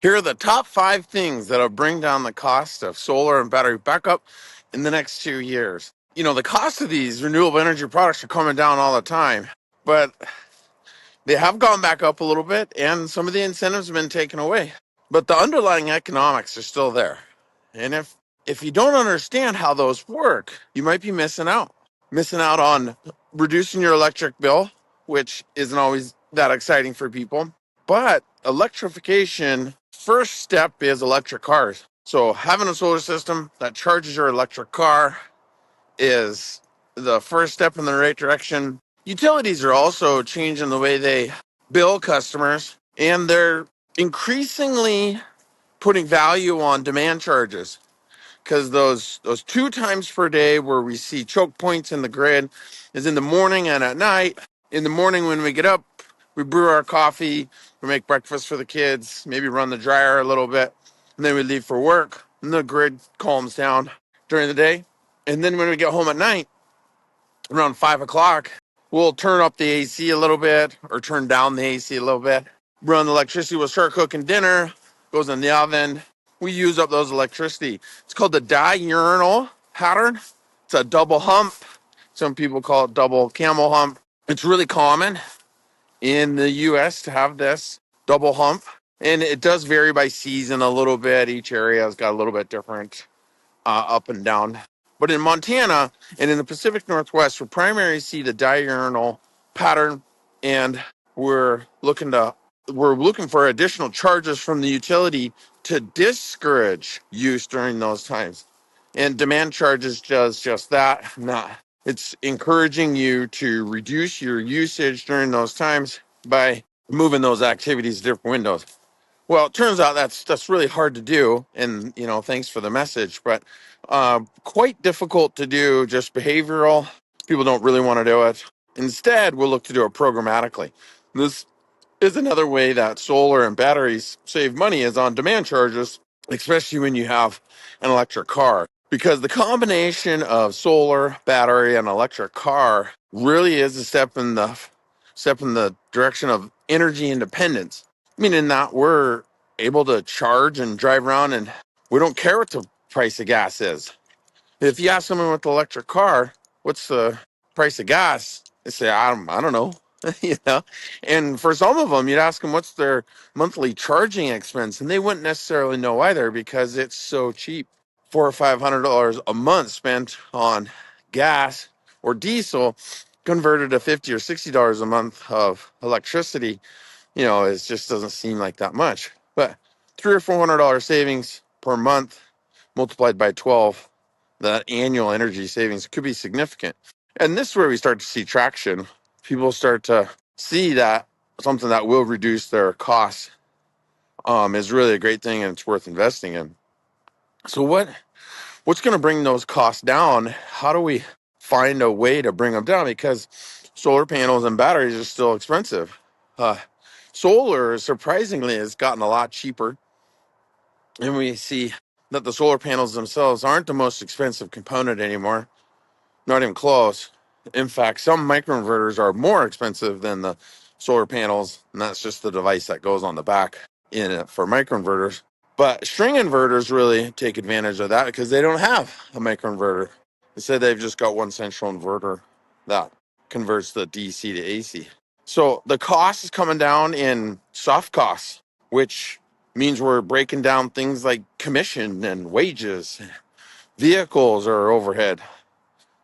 Here are the top 5 things that'll bring down the cost of solar and battery backup in the next 2 years. The cost of these renewable energy products are coming down all the time, but they have gone back up a little bit, and some of the incentives have been taken away. But the underlying economics are still there. And if you don't understand how those work, you might be missing out. Missing out on reducing your electric bill, which isn't always that exciting for people. But electrification, first step is electric cars. So having a solar system that charges your electric car is the first step in the right direction. Utilities are also changing the way they bill customers, and they're increasingly putting value on demand charges, because those 2 times per day where we see choke points in the grid is in the morning and at night. In the morning when we get up, we brew our coffee, we make breakfast for the kids, maybe run the dryer a little bit, and then we leave for work, and the grid calms down during the day. And then when we get home at night, around 5 o'clock, we'll turn up the AC a little bit or turn down the AC a little bit. Run the electricity, we'll start cooking dinner, goes in the oven. We use up those electricity. It's called the diurnal pattern. It's a double hump. Some people call it double camel hump. It's really common in the US to have this double hump. And it does vary by season a little bit. Each area has got a little bit different up and down. But in Montana and in the Pacific Northwest, we primarily see the diurnal pattern, and we're looking for additional charges from the utility to discourage use during those times. And demand charges does just that. It's encouraging you to reduce your usage during those times by moving those activities to different windows. Well, it turns out that's really hard to do, and thanks for the message, but quite difficult to do. Just behavioral. People don't really want to do it. Instead, we'll look to do it programmatically. This is another way that solar and batteries save money is on demand charges, especially when you have an electric car, because the combination of solar, battery, and electric car really is a step in the direction of energy independence, meaning that we're able to charge and drive around, and we don't care what the price of gas is. If you ask someone with an electric car, what's the price of gas? They say, I don't know. you know. And for some of them, you'd ask them what's their monthly charging expense, and they wouldn't necessarily know either because it's so cheap. $400 or $500 a month spent on gas or diesel converted to $50 or $60 a month of electricity, it just doesn't seem like that much. But $300 or $400 savings per month multiplied by 12, that annual energy savings could be significant. And this is where we start to see traction. People start to see that something that will reduce their costs is really a great thing, and it's worth investing in. So what's going to bring those costs down? How do we find a way to bring them down? Because solar panels and batteries are still expensive. Solar, surprisingly, has gotten a lot cheaper. And we see that the solar panels themselves aren't the most expensive component anymore. Not even close. In fact, some microinverters are more expensive than the solar panels, and that's just the device that goes on the back in it for microinverters. But string inverters really take advantage of that because they don't have a microinverter. Instead, they've just got one central inverter that converts the DC to AC. So the cost is coming down in soft costs, which means we're breaking down things like commission and wages. Vehicles are overhead.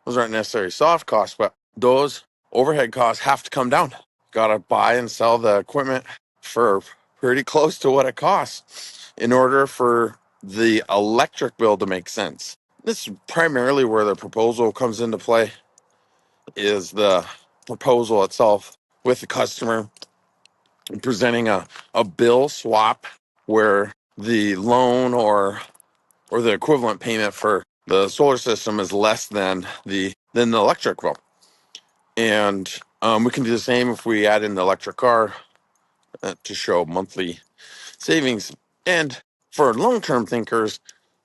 Those aren't necessarily soft costs, but those overhead costs have to come down. Got to buy and sell the equipment for pretty close to what it costs in order for the electric bill to make sense. This is primarily where the proposal comes into play, is the proposal itself with the customer presenting a bill swap where the loan or the equivalent payment for the solar system is less than the electric bill. And we can do the same if we add in the electric car to show monthly savings. And for long-term thinkers,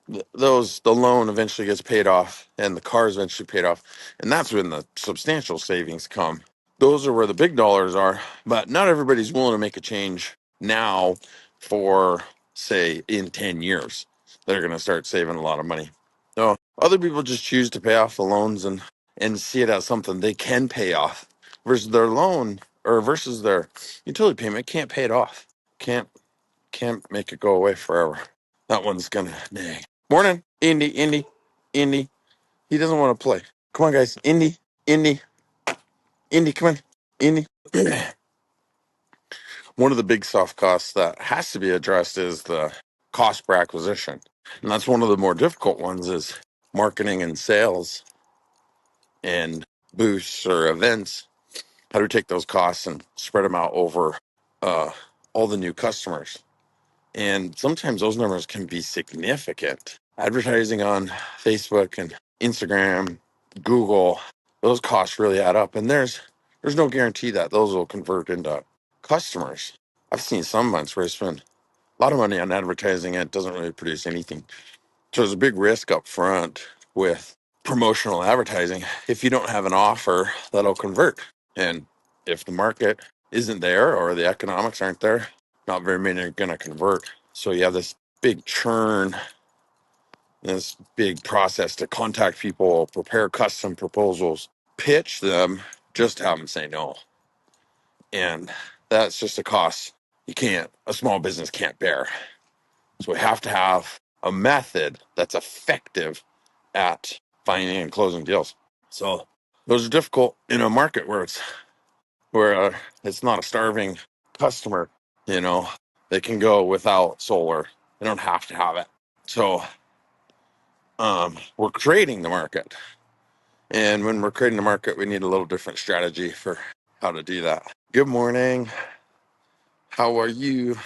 the loan eventually gets paid off and the car is eventually paid off. And that's when the substantial savings come. Those are where the big dollars are, but not everybody's willing to make a change now for say in 10 years, they're going to start saving a lot of money. No, other people just choose to pay off the loans and see it as something they can pay off versus their loan or versus their utility payment can't pay it off. Can't make it go away forever. That one's gonna nag. Morning, Indy. He doesn't want to play. Come on, guys. Indy, come on. Indy. One of the big soft costs that has to be addressed is the cost per acquisition. And that's one of the more difficult ones is marketing and sales and booths or events. How do we take those costs and spread them out over uh, all the new customers? And sometimes those numbers can be significant. Advertising on Facebook and Instagram, Google, those costs really add up. And there's no guarantee that those will convert into customers. I've seen some months where I spend a lot of money on advertising and it doesn't really produce anything. So there's a big risk up front with promotional advertising if you don't have an offer that'll convert. And if the market isn't there or the economics aren't there, not very many are going to convert. So you have this big churn, this big process to contact people, prepare custom proposals, pitch them, just have them say no. And that's just a cost a small business can't bear. So we have to have a method that's effective at finding and closing deals. So those are difficult in a market where it's not a starving customer. You know, they can go without solar. They don't have to have it. So we're creating the market, and when we're creating the market, we need a little different strategy for how to do that. Good morning. How are you?